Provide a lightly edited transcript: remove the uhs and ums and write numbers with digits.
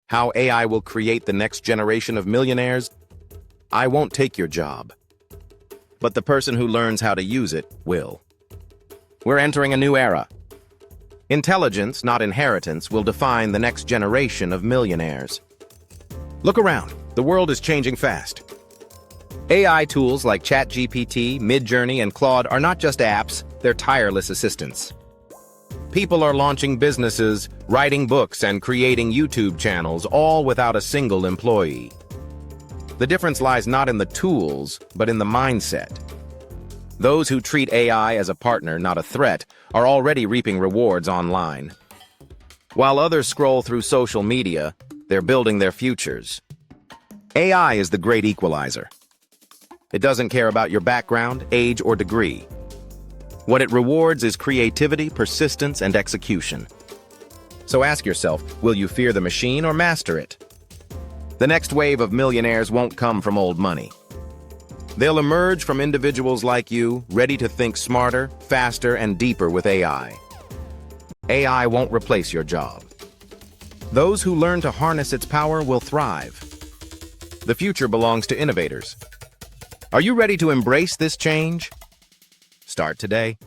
How AI will create the next generation of millionaires? I won't take your job, but the person who learns how to use it will. We're entering a new era. Intelligence, not inheritance, will define the next generation of millionaires. Look around. The world is changing fast. AI tools like ChatGPT, Midjourney, and Claude are not just apps, they're tireless assistants. People are launching businesses, writing books, and creating YouTube channels, all without a single employee. The difference lies not in the tools, but in the mindset. Those who treat AI as a partner, not a threat, are already reaping rewards online. While others scroll through social media, they're building their futures. AI is the great equalizer. It doesn't care about your background, age, or degree. What it rewards is creativity, persistence, and execution. So ask yourself, will you fear the machine or master it? The next wave of millionaires won't come from old money. They'll emerge from individuals like you, ready to think smarter, faster, and deeper with AI. AI won't replace your job. Those who learn to harness its power will thrive. The future belongs to innovators. Are you ready to embrace this change? Start today.